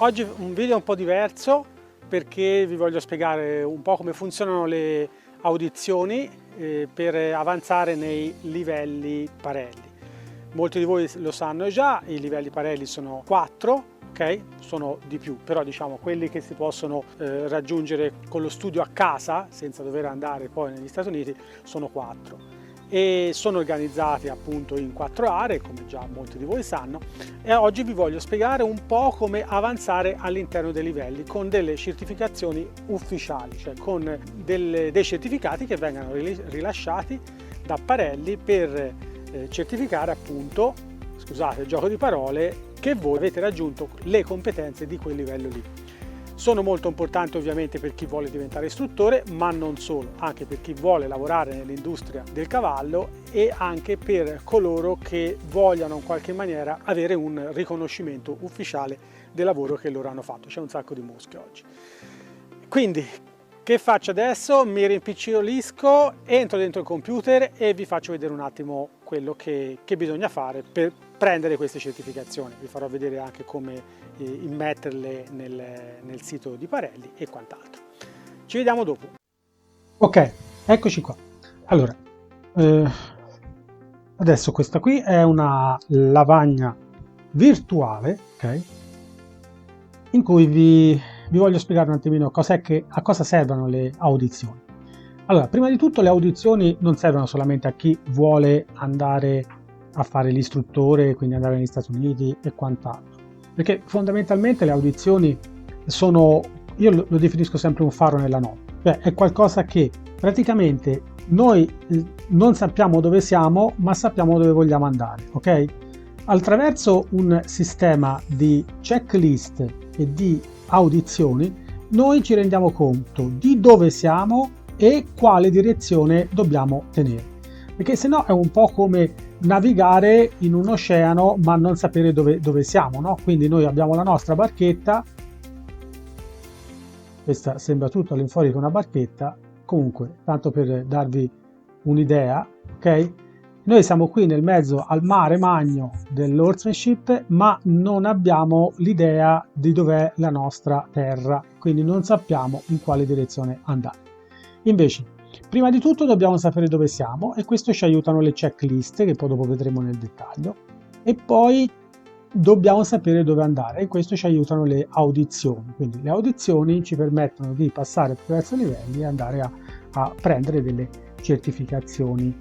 Oggi un video un po' diverso perché vi voglio spiegare un po' come funzionano le audizioni per avanzare nei livelli Parelli. Molti di voi lo sanno già, i livelli Parelli sono 4, ok? Sono di più, però diciamo quelli che si possono raggiungere con lo studio a casa senza dover andare poi negli Stati Uniti sono 4. E sono organizzati appunto in 4 aree, come già molti di voi sanno, e oggi vi voglio spiegare un po' come avanzare all'interno dei livelli con delle certificazioni ufficiali, cioè con dei certificati che vengono rilasciati da Parelli per certificare appunto, scusate il gioco di parole, che voi avete raggiunto le competenze di quel livello lì. Sono molto importanti ovviamente per chi vuole diventare istruttore, ma non solo, anche per chi vuole lavorare nell'industria del cavallo e anche per coloro che vogliano in qualche maniera avere un riconoscimento ufficiale del lavoro che loro hanno fatto. C'è un sacco di mosche oggi. Quindi, che faccio adesso? Mi rimpicciolisco, entro dentro il computer e vi faccio vedere un attimo quello che bisogna fare per prendere queste certificazioni. Vi farò vedere anche come immetterle nel sito di Parelli e quant'altro. Ci vediamo dopo. Ok, eccoci qua. Allora, adesso questa qui è una lavagna virtuale, ok? In cui vi voglio spiegare un attimino a cosa servono le audizioni. Allora, prima di tutto le audizioni non servono solamente a chi vuole andare a fare l'istruttore, quindi andare negli Stati Uniti e quant'altro, perché fondamentalmente le audizioni sono, io lo definisco sempre un faro nella notte, cioè è qualcosa che praticamente noi non sappiamo dove siamo, ma sappiamo dove vogliamo andare, ok? Attraverso un sistema di checklist e di audizioni noi ci rendiamo conto di dove siamo e quale direzione dobbiamo tenere, perché se no è un po' come navigare in un oceano ma non sapere dove siamo, no? Quindi noi abbiamo la nostra barchetta, questa sembra tutto all'infuori con una barchetta, comunque tanto per darvi un'idea, ok? Noi siamo qui nel mezzo al mare magno dell'horsemanship, ma non abbiamo l'idea di dov'è la nostra terra, quindi non sappiamo in quale direzione andare. Invece, prima di tutto dobbiamo sapere dove siamo e questo ci aiutano le checklist, che poi dopo vedremo nel dettaglio, e poi dobbiamo sapere dove andare e questo ci aiutano le audizioni. Quindi le audizioni ci permettono di passare attraverso livelli e andare a prendere delle certificazioni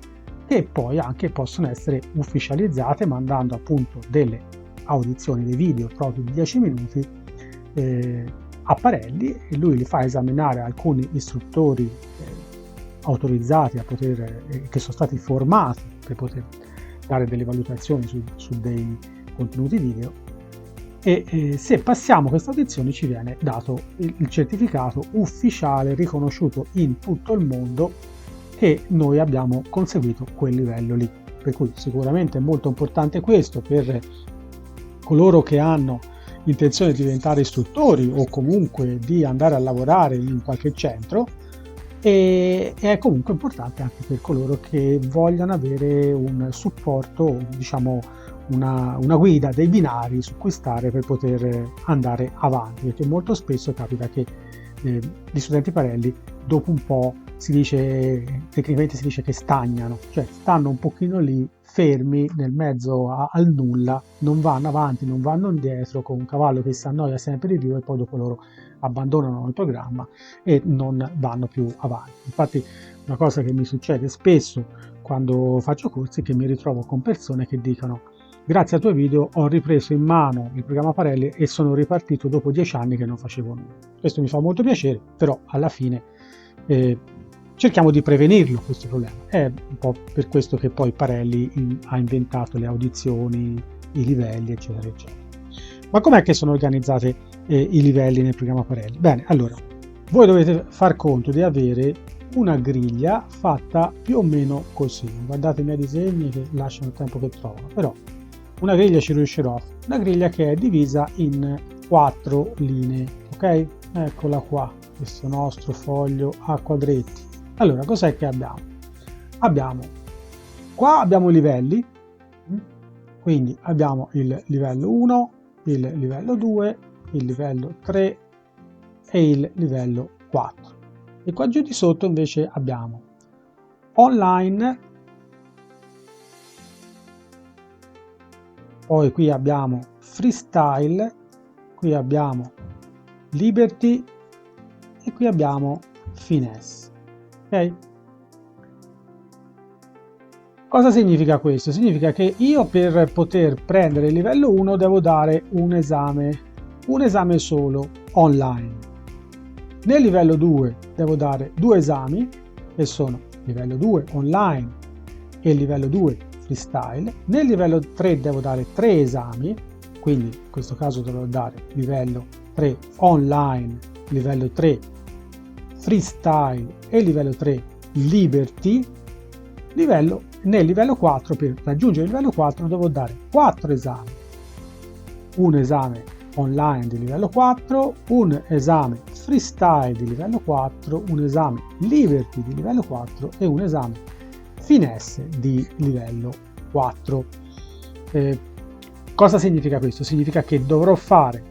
che poi anche possono essere ufficializzate mandando appunto delle audizioni, dei video proprio di 10 minuti a Parelli, e lui li fa esaminare alcuni istruttori autorizzati a poter, che sono stati formati per poter dare delle valutazioni su dei contenuti video, e se passiamo queste audizioni ci viene dato il certificato ufficiale riconosciuto in tutto il mondo che noi abbiamo conseguito quel livello lì. Per cui sicuramente è molto importante questo per coloro che hanno intenzione di diventare istruttori o comunque di andare a lavorare in qualche centro, e è comunque importante anche per coloro che vogliono avere un supporto, diciamo una guida, dei binari su cui stare per poter andare avanti, perché molto spesso capita che gli studenti Parelli dopo un po' tecnicamente si dice che stagnano, cioè stanno un pochino lì fermi nel mezzo al nulla, non vanno avanti, non vanno indietro, con un cavallo che si annoia sempre di più e poi dopo loro abbandonano il programma e non vanno più avanti. Infatti una cosa che mi succede spesso quando faccio corsi è che mi ritrovo con persone che dicono: grazie ai tuoi video ho ripreso in mano il programma Parelli e sono ripartito dopo 10 anni che non facevo nulla. Questo mi fa molto piacere, però alla fine cerchiamo di prevenirlo questo problema. È un po' per questo che poi Parelli ha inventato le audizioni, i livelli, eccetera, eccetera. Ma com'è che sono organizzati i livelli nel programma Parelli? Bene, allora, voi dovete far conto di avere una griglia fatta più o meno così. Guardate i miei disegni che lasciano il tempo che trovano, però una griglia ci riuscirò. Una griglia che è divisa in 4 linee, ok? Eccola qua, questo nostro foglio a quadretti. Allora, cos'è che abbiamo? Qua abbiamo i livelli, quindi abbiamo il livello 1, il livello 2 il livello 3 e il livello 4. E qua giù di sotto invece abbiamo online, poi qui abbiamo freestyle, qui abbiamo liberty e qui abbiamo finesse. Ok? Cosa significa questo? Significa che io per poter prendere il livello 1 devo dare un esame solo online. Nel livello 2 devo dare 2 esami, che sono livello 2 online e livello 2 freestyle. Nel livello 3 devo dare 3 esami, quindi in questo caso dovrò dare livello 3 online, livello 3 freestyle e livello 3 liberty. Nel livello 4, per raggiungere il livello 4, devo dare 4 esami. Un esame online di livello 4, un esame freestyle di livello 4, un esame liberty di livello 4 e un esame finesse di livello 4. Cosa significa questo? Significa che dovrò fare,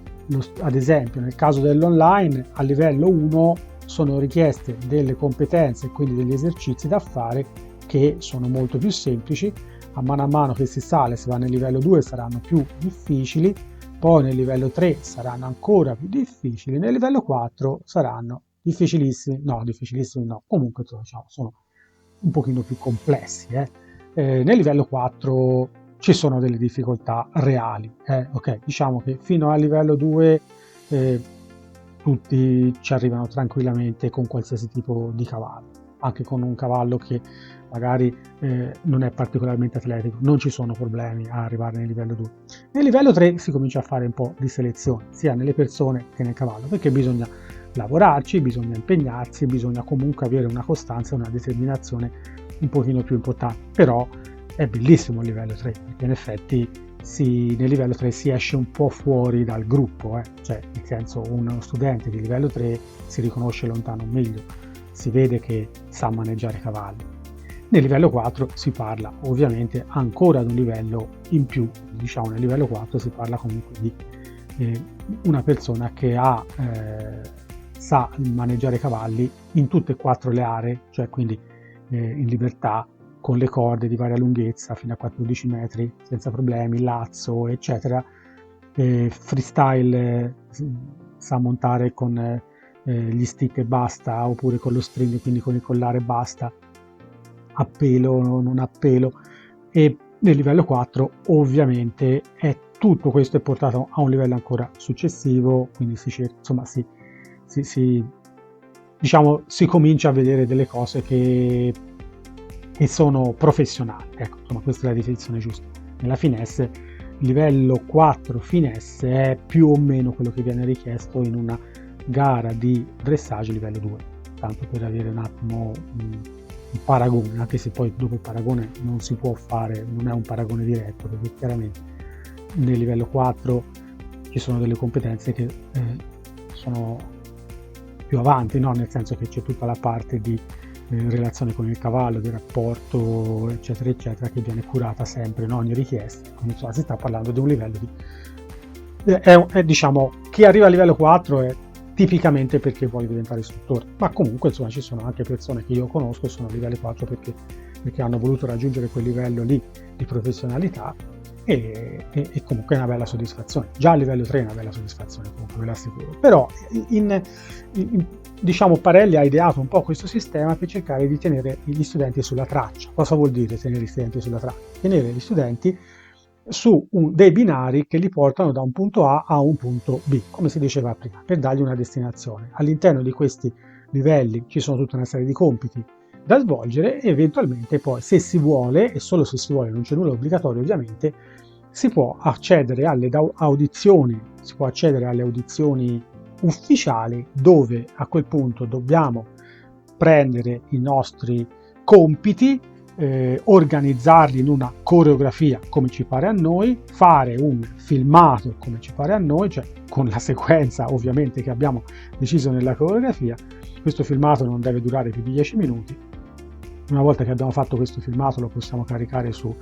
ad esempio nel caso dell'online, a livello 1 sono richieste delle competenze e quindi degli esercizi da fare che sono molto più semplici. A mano che si sale, si va nel livello 2, saranno più difficili, poi nel livello 3 saranno ancora più difficili, nel livello 4 saranno difficilissimi no, comunque diciamo, sono un pochino più complessi. Nel livello 4 ci sono delle difficoltà reali, ok, diciamo che fino al livello 2 tutti ci arrivano tranquillamente con qualsiasi tipo di cavallo, anche con un cavallo che magari non è particolarmente atletico, non ci sono problemi a arrivare nel livello 2. Nel livello 3 si comincia a fare un po' di selezione, sia nelle persone che nel cavallo, perché bisogna lavorarci, bisogna impegnarsi, bisogna comunque avere una costanza e una determinazione un pochino più importante. Però è bellissimo il livello 3, perché in effetti nel livello 3 si esce un po' fuori dal gruppo, cioè nel senso uno studente di livello 3 si riconosce lontano meglio, si vede che sa maneggiare cavalli. Nel livello 4 si parla ovviamente ancora ad un livello in più, diciamo nel livello 4 si parla comunque di una persona che sa maneggiare cavalli in tutte e 4 le aree, cioè quindi in libertà, con le corde di varia lunghezza fino a 14 metri senza problemi, lazzo eccetera, freestyle sa montare con gli stick e basta, oppure con lo string, quindi con il collare basta, a pelo, non a pelo. E nel livello 4 ovviamente tutto questo è portato a un livello ancora successivo, quindi diciamo, si comincia a vedere delle cose che sono professionali, ecco, insomma questa è la definizione giusta. Nella finesse, livello 4 finesse è più o meno quello che viene richiesto in una gara di dressage livello 2, tanto per avere un attimo un paragone, anche se poi dopo il paragone non si può fare, non è un paragone diretto, perché chiaramente nel livello 4 ci sono delle competenze che sono più avanti, no? Nel senso che c'è tutta la parte di relazione con il cavallo, di rapporto eccetera eccetera, che viene curata sempre in ogni richiesta. Quindi insomma, si sta parlando di un livello diciamo, chi arriva a livello 4 è tipicamente perché vuole diventare istruttore, ma comunque insomma ci sono anche persone che io conosco che sono a livello 4 perché hanno voluto raggiungere quel livello lì di professionalità e comunque è una bella soddisfazione. Già a livello 3 è una bella soddisfazione, comunque ve l'assicuro. Però diciamo Parelli ha ideato un po' questo sistema per cercare di tenere gli studenti sulla traccia. Cosa vuol dire tenere gli studenti sulla traccia? Tenere gli studenti su dei binari che li portano da un punto A a un punto B, come si diceva prima, per dargli una destinazione. All'interno di questi livelli ci sono tutta una serie di compiti da svolgere e eventualmente poi, se si vuole, e solo se si vuole, non c'è nulla obbligatorio ovviamente, si può accedere alle audizioni ufficiali, dove a quel punto dobbiamo prendere i nostri compiti, organizzarli in una coreografia come ci pare a noi, fare un filmato come ci pare a noi, cioè con la sequenza ovviamente che abbiamo deciso nella coreografia. Questo filmato non deve durare più di 10 minuti Una volta che abbiamo fatto questo filmato lo possiamo caricare sul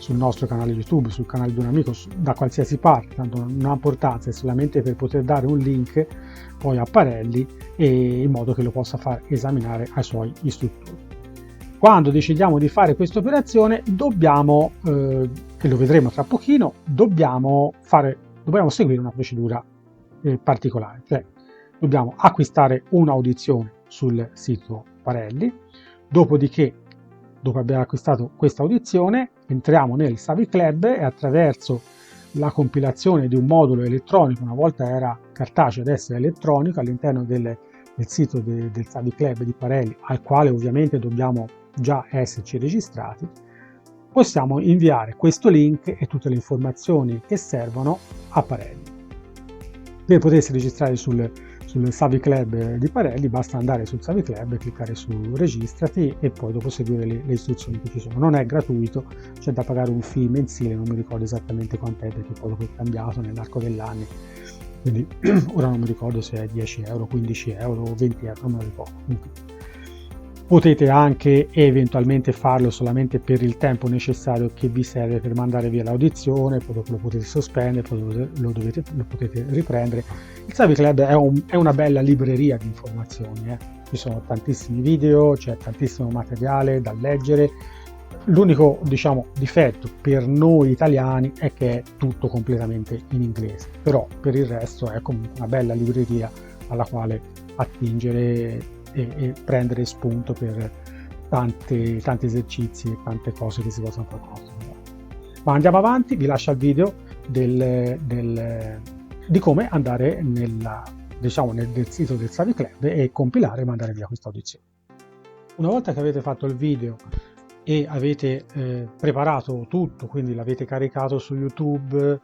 nostro canale YouTube, sul canale di un amico, da qualsiasi parte, tanto non ha importanza, è solamente per poter dare un link poi a Parelli e in modo che lo possa far esaminare ai suoi istruttori. Quando decidiamo di fare questa operazione dobbiamo, e lo vedremo tra pochino, dobbiamo seguire una procedura particolare, cioè dobbiamo acquistare un'audizione sul sito Parelli. Dopodiché, dopo aver acquistato questa audizione, entriamo nel Savi Club e attraverso la compilazione di un modulo elettronico, una volta era cartaceo, adesso è elettronico, all'interno del sito del Savi Club di Parelli, al quale ovviamente dobbiamo già esserci registrati, possiamo inviare questo link e tutte le informazioni che servono a Parelli. Per potersi registrare sul Savi Club di Parelli basta andare sul Savi Club, cliccare su registrati e poi dopo seguire le istruzioni che ci sono. Non è gratuito, c'è da pagare un fee mensile, non mi ricordo esattamente quant'è perché poi dopo è cambiato nell'arco dell'anno, quindi ora non mi ricordo se è 10 euro, 15 euro o 20 euro, non me lo ricordo. Potete anche eventualmente farlo solamente per il tempo necessario che vi serve per mandare via l'audizione, poi dopo lo potete sospendere, poi lo potete riprendere. Il Savi Club è una bella libreria di informazioni, ci sono tantissimi video, c'è tantissimo materiale da leggere. L'unico, difetto per noi italiani è che è tutto completamente in inglese, però per il resto è comunque una bella libreria alla quale attingere e prendere spunto per tanti esercizi e tante cose che si possono fare. Ma andiamo avanti, vi lascio il video di come andare nel sito del Savi Club e compilare e mandare via questa audizione. Una volta che avete fatto il video e avete preparato tutto, quindi l'avete caricato su YouTube,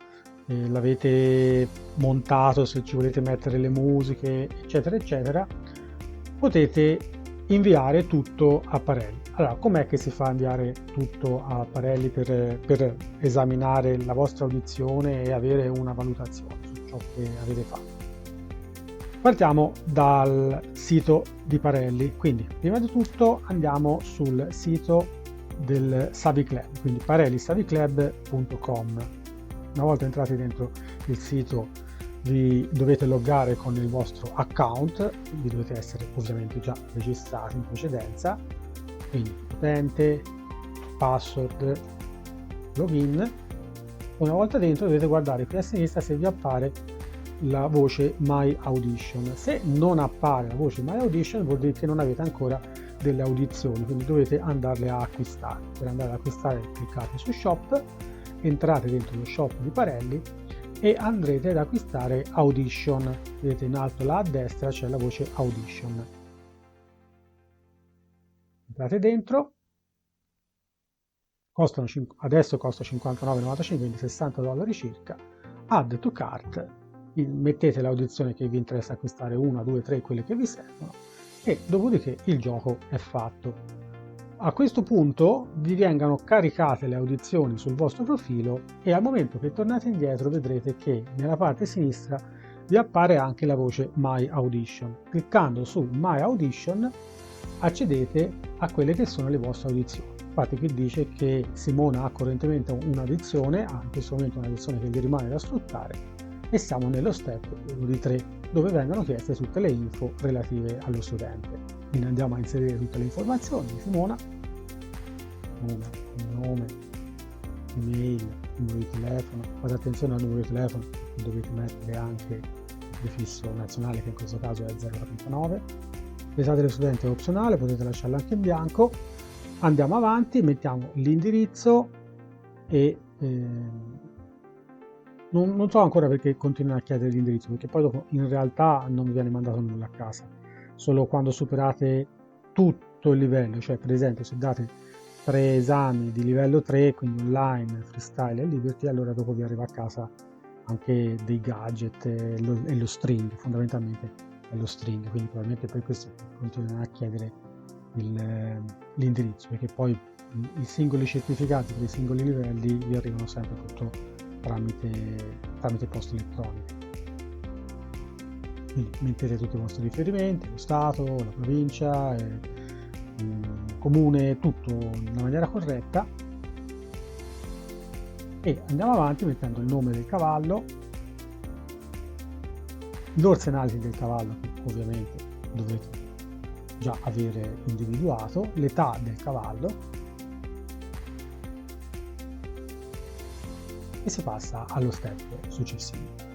l'avete montato se ci volete mettere le musiche, eccetera eccetera, potete inviare tutto a Parelli. Allora, com'è che si fa a inviare tutto a Parelli per esaminare la vostra audizione e avere una valutazione su ciò che avete fatto? Partiamo dal sito di Parelli, quindi prima di tutto andiamo sul sito del Savi Club, quindi parellisaviclub.com. Una volta entrati dentro il sito vi dovete loggare con il vostro account, vi dovete essere ovviamente già registrati in precedenza, quindi utente, password, login. Una volta dentro dovete guardare qui a sinistra se vi appare la voce My Audition. Se non appare la voce My Audition vuol dire che non avete ancora delle audizioni, quindi dovete andarle a acquistare. Per andare ad acquistare cliccate su Shop, entrate dentro lo shop di Parelli e andrete ad acquistare Audition. Vedete in alto là a destra c'è la voce Audition. Entrate dentro, adesso costa $59,95, quindi $60 circa. Add to cart, mettete l'audizione che vi interessa acquistare, 1, 2, 3, quelle che vi servono, e dopodiché il gioco è fatto. A questo punto vi vengano caricate le audizioni sul vostro profilo e al momento che tornate indietro vedrete che nella parte sinistra vi appare anche la voce My Audition. Cliccando su My Audition accedete a quelle che sono le vostre audizioni. Infatti qui dice che Simona ha correntemente un'audizione, ha in questo momento un'audizione che gli rimane da sfruttare e siamo nello step 1 di 3 dove vengono chieste tutte le info relative allo studente. Quindi andiamo a inserire tutte le informazioni di Simona, nome, email, numero di telefono. Fate attenzione al numero di telefono, dovete mettere anche il prefisso nazionale che in questo caso è 039. L'esame dello studente è opzionale, potete lasciarlo anche in bianco. Andiamo avanti, mettiamo l'indirizzo e non so ancora perché continuano a chiedere l'indirizzo, perché poi dopo in realtà non vi viene mandato nulla a casa, solo quando superate tutto il livello, cioè per esempio se date 3 esami di livello 3, quindi online, freestyle e liberty, allora dopo vi arriva a casa anche dei gadget e lo string, fondamentalmente è lo string, quindi probabilmente per questo continuano a chiedere l'indirizzo, perché poi i singoli certificati per i singoli livelli vi arrivano sempre tutto tramite posta elettronica. Quindi mettete tutti i vostri riferimenti, lo stato, la provincia, comune tutto in una maniera corretta e andiamo avanti mettendo il nome del cavallo, l'orsa analisi del cavallo che ovviamente dovete già avere individuato, l'età del cavallo e si passa allo step successivo.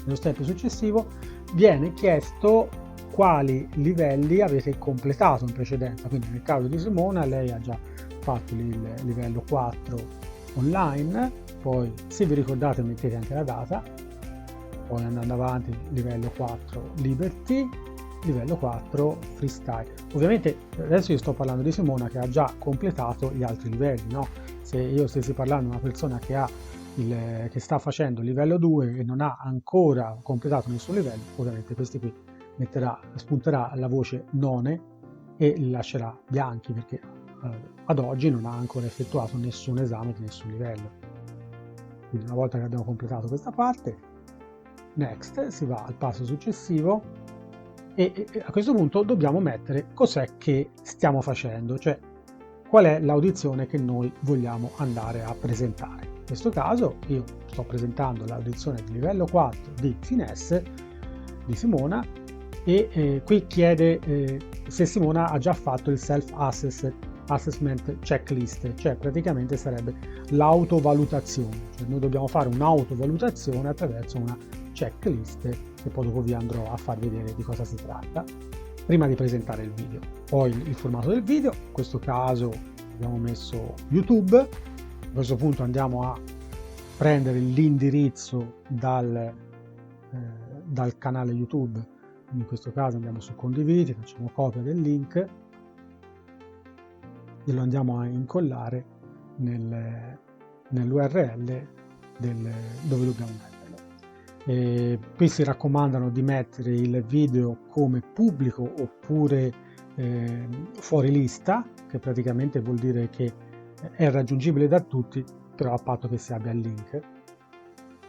Nello step successivo viene chiesto quali livelli avete completato in precedenza, quindi nel caso di Simona lei ha già fatto il livello 4 online, poi se vi ricordate mettete anche la data, poi andando avanti livello 4 Liberty, livello 4 Freestyle. Ovviamente adesso io sto parlando di Simona che ha già completato gli altri livelli, no? Se io stessi parlando di una persona che sta facendo il livello 2 e non ha ancora completato nessun livello, ovviamente questi qui spunterà la voce none e li lascerà bianchi perché ad oggi non ha ancora effettuato nessun esame di nessun livello. Quindi una volta che abbiamo completato questa parte, next, si va al passo successivo e a questo punto dobbiamo mettere cos'è che stiamo facendo, cioè qual è l'audizione che noi vogliamo andare a presentare. In questo caso io sto presentando l'audizione di livello 4 di Finesse di Simona e qui chiede se Simona ha già fatto il self-assessment checklist, cioè praticamente sarebbe l'autovalutazione, cioè noi dobbiamo fare un'autovalutazione attraverso una checklist che poi dopo vi andrò a far vedere di cosa si tratta prima di presentare il video. Poi il formato del video, in questo caso abbiamo messo YouTube, a questo punto andiamo a prendere l'indirizzo dal canale YouTube, in questo caso andiamo su condividi, facciamo copia del link e lo andiamo a incollare nell'URL dove dobbiamo metterlo. Qui si raccomandano di mettere il video come pubblico oppure fuori lista, che praticamente vuol dire che è raggiungibile da tutti, però a patto che si abbia il link.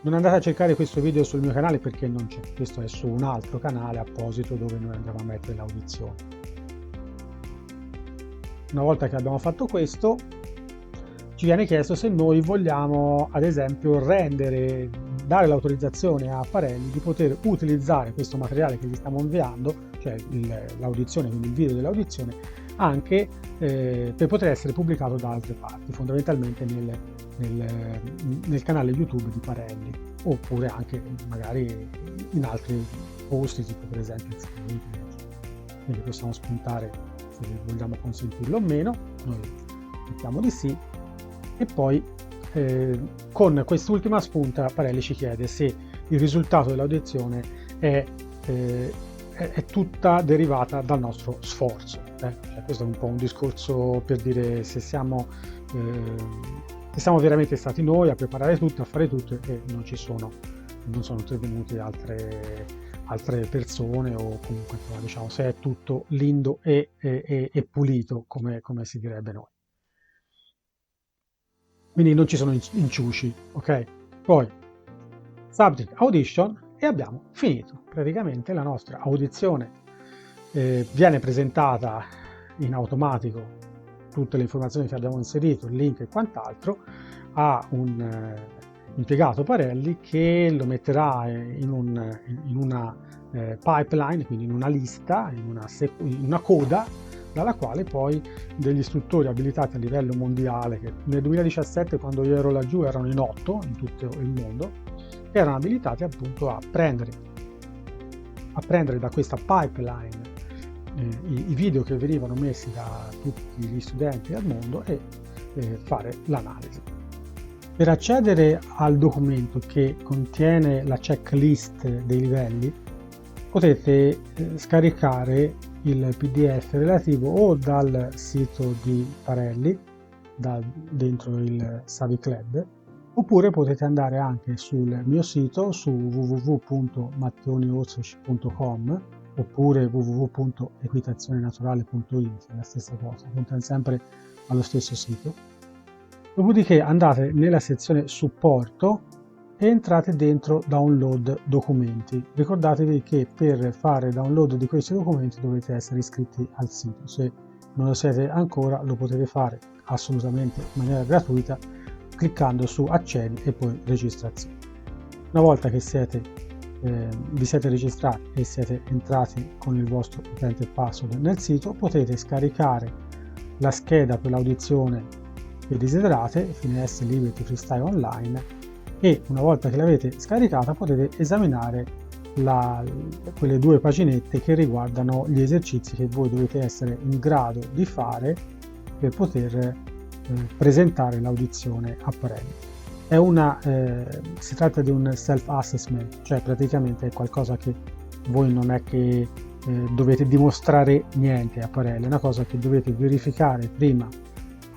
Non andate a cercare questo video sul mio canale perché non c'è, questo è su un altro canale apposito dove noi andiamo a mettere l'audizione. Una volta che abbiamo fatto questo, ci viene chiesto se noi vogliamo ad esempio dare l'autorizzazione a Parelli di poter utilizzare questo materiale che gli stiamo inviando, cioè l'audizione, quindi il video dell'audizione, anche per poter essere pubblicato da altre parti, fondamentalmente nel canale YouTube di Parelli, oppure anche magari in altri posti, tipo per esempio il sito internet. Quindi possiamo spuntare se vogliamo consentirlo o meno, noi mettiamo di sì. E poi con quest'ultima spunta Parelli ci chiede se il risultato dell'audizione è tutta derivata dal nostro sforzo. Cioè, questo è un po' un discorso per dire se siamo veramente stati noi a preparare tutto, a fare tutto e non sono intervenute altre persone o comunque diciamo se è tutto lindo e pulito come si direbbe noi. Quindi non ci sono inciuci, ok? Poi subject audition e abbiamo finito. Praticamente la nostra audizione viene presentata in automatico, tutte le informazioni che abbiamo inserito, il link e quant'altro, a un impiegato Parelli che lo metterà in una pipeline, quindi in una lista, in una coda, dalla quale poi degli istruttori abilitati a livello mondiale, che nel 2017 quando io ero laggiù erano in 8 in tutto il mondo, erano abilitati appunto a prendere da questa pipeline i video che venivano messi da tutti gli studenti al mondo e fare l'analisi. Per accedere al documento che contiene la checklist dei livelli potete scaricare il PDF relativo o dal sito di Parelli, dentro il Savicled, oppure potete andare anche sul mio sito su www.matteoniorsic.com oppure www.equitazionenaturale.it, è la stessa cosa, puntano sempre allo stesso sito. Dopodiché andate nella sezione supporto e entrate dentro download documenti. Ricordatevi che per fare download di questi documenti dovete essere iscritti al sito. Se non lo siete ancora, lo potete fare assolutamente in maniera gratuita cliccando su accedi e poi registrazione. Una volta che vi siete registrati e siete entrati con il vostro utente e password nel sito, potete scaricare la scheda per l'audizione che desiderate, FineS Liberty Freestyle Online, e una volta che l'avete scaricata potete esaminare quelle 2 paginette che riguardano gli esercizi che voi dovete essere in grado di fare per poter presentare l'audizione a Parelli. Si tratta di un self-assessment, cioè praticamente è qualcosa che voi non è che dovete dimostrare niente a Parelli, è una cosa che dovete verificare prima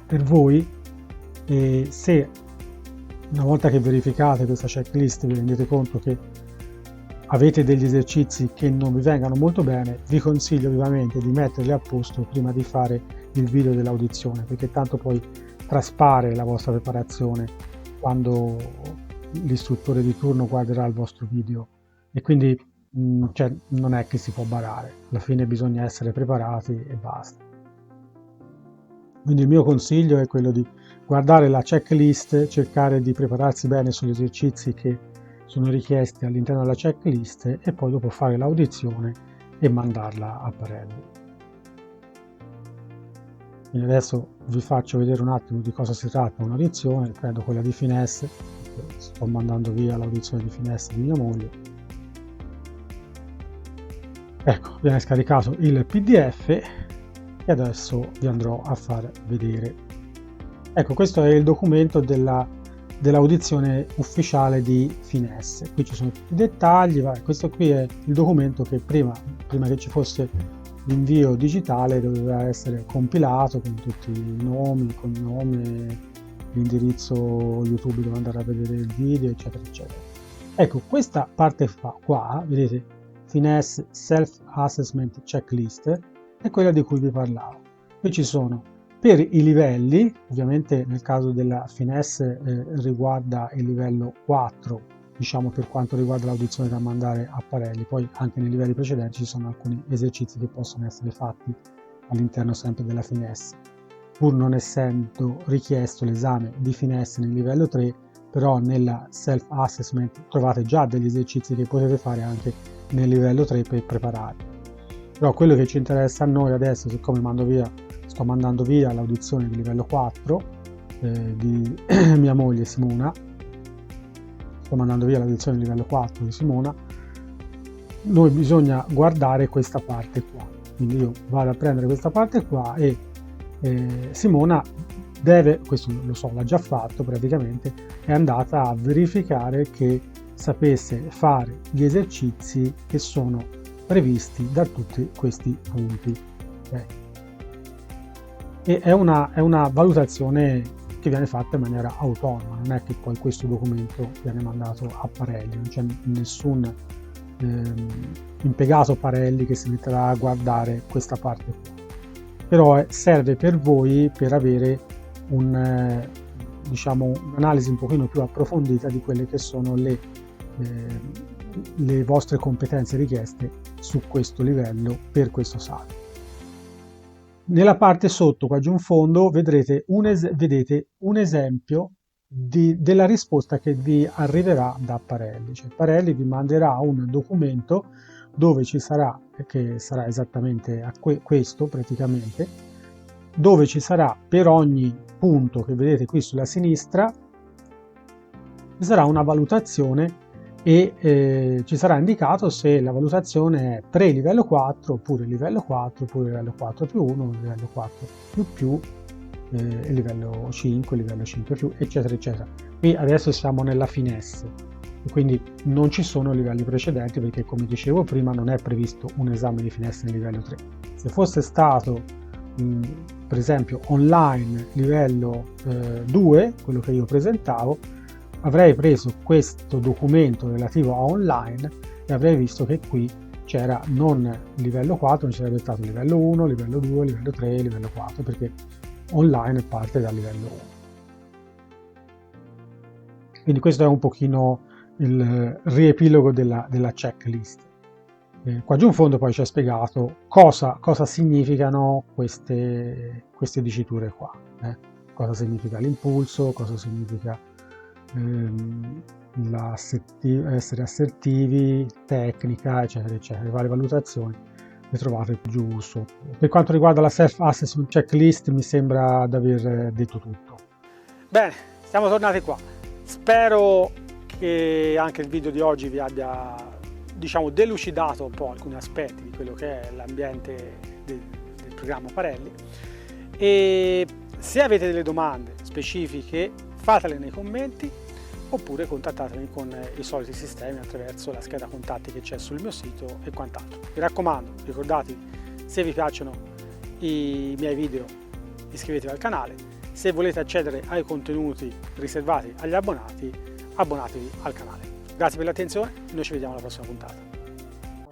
per voi, e se una volta che verificate questa checklist vi rendete conto che avete degli esercizi che non vi vengano molto bene, vi consiglio vivamente di metterli a posto prima di fare il video dell'audizione, perché tanto poi traspare la vostra preparazione quando l'istruttore di turno guarderà il vostro video, e quindi non è che si può barare, alla fine bisogna essere preparati e basta. Quindi il mio consiglio è quello di guardare la checklist, cercare di prepararsi bene sugli esercizi che sono richiesti all'interno della checklist e poi dopo fare l'audizione e mandarla a Parelli. Quindi adesso vi faccio vedere un attimo di cosa si tratta un'audizione. Prendo quella di FineS, sto mandando via l'audizione di FineS di mia moglie. Ecco, viene scaricato il PDF e adesso vi andrò a far vedere. Ecco, questo è il documento dell'audizione ufficiale di FineS. Qui ci sono tutti i dettagli. Questo qui è il documento che prima che ci fosse l'invio digitale doveva essere compilato con tutti i nomi, il cognome, l'indirizzo YouTube dove andare a vedere il video, eccetera, eccetera. Ecco, questa parte qua, vedete, FineS Self Assessment Checklist, è quella di cui vi parlavo. Qui ci sono per i livelli, ovviamente nel caso della FineS riguarda il livello 4, diciamo, per quanto riguarda l'audizione da mandare a Parelli. Poi anche nei livelli precedenti ci sono alcuni esercizi che possono essere fatti all'interno sempre della FineS, pur non essendo richiesto l'esame di FineS nel livello 3, però nella self assessment trovate già degli esercizi che potete fare anche nel livello 3 per prepararli. Però quello che ci interessa a noi adesso, siccome sto mandando via l'audizione di livello 4 di mia moglie Simona, sto mandando via l'audizione di livello 4 di Simona, noi bisogna guardare questa parte qua. Quindi io vado a prendere questa parte qua e Simona deve, questo lo so, l'ha già fatto praticamente, è andata a verificare che sapesse fare gli esercizi che sono previsti da tutti questi punti. E è una valutazione che viene fatta in maniera autonoma, non è che poi questo documento viene mandato a Parelli, non c'è nessun impiegato Parelli che si metterà a guardare questa parte qua. Però serve per voi per avere un'analisi un pochino più approfondita di quelle che sono le vostre competenze richieste su questo livello per questo salto. Nella parte sotto, qua giù in fondo, vedete un esempio della risposta che vi arriverà da Parelli. Cioè, Parelli vi manderà un documento dove ci sarà, che sarà esattamente questo praticamente, dove ci sarà per ogni punto che vedete qui sulla sinistra, ci sarà una valutazione e ci sarà indicato se la valutazione è pre-livello 4 oppure livello 4 oppure livello 4 più 1, livello 4 più livello 5, livello 5 più, eccetera eccetera. Qui adesso siamo nella FineS e quindi non ci sono livelli precedenti perché, come dicevo prima, non è previsto un esame di FineS nel livello 3. Se fosse stato per esempio online livello 2, quello che io presentavo, avrei preso questo documento relativo a online e avrei visto che qui c'era non livello 4, non ci sarebbe stato livello 1, livello 2, livello 3, livello 4, perché online parte dal livello 1. Quindi questo è un pochino il riepilogo della checklist. Qua giù in fondo poi c'è spiegato cosa significano queste diciture qua, cosa significa l'impulso, cosa significa essere assertivi, tecnica, eccetera, eccetera. Le varie valutazioni le trovate giù sotto. Per quanto riguarda la self-assessment checklist mi sembra di aver detto tutto. Bene, siamo tornati qua. Spero che anche il video di oggi vi abbia, diciamo, delucidato un po' alcuni aspetti di quello che è l'ambiente del programma Parelli, e se avete delle domande specifiche fatele nei commenti oppure contattatemi con i soliti sistemi attraverso la scheda contatti che c'è sul mio sito e quant'altro. Mi raccomando, ricordatevi, se vi piacciono i miei video iscrivetevi al canale, se volete accedere ai contenuti riservati agli abbonati abbonatevi al canale. Grazie per l'attenzione, noi ci vediamo alla prossima puntata.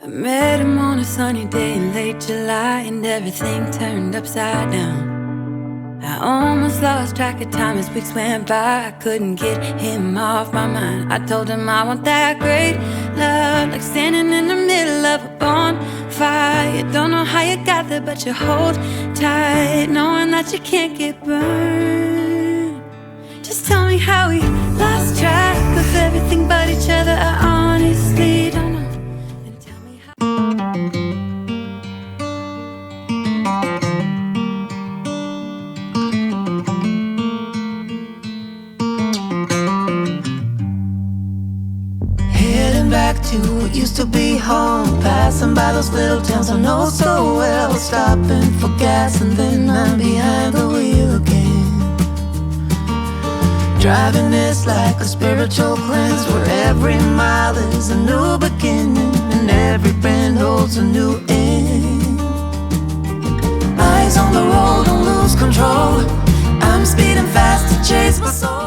I met him on a sunny day in late July and everything turned upside down. I almost lost track of time as weeks went by. I couldn't get him off my mind. I told him I want that great love, like standing in the middle of a bonfire. You don't know how you got there, but you hold tight, knowing that you can't get burned. Just tell me how we lost track of everything but each other. I honestly don't know. And tell me back to what used to be home, passing by those little towns I know so well, stopping for gas and then I'm behind the wheel again. Driving this like a spiritual cleanse, where every mile is a new beginning and every bend holds a new end. Eyes on the road, don't lose control. I'm speeding fast to chase my soul.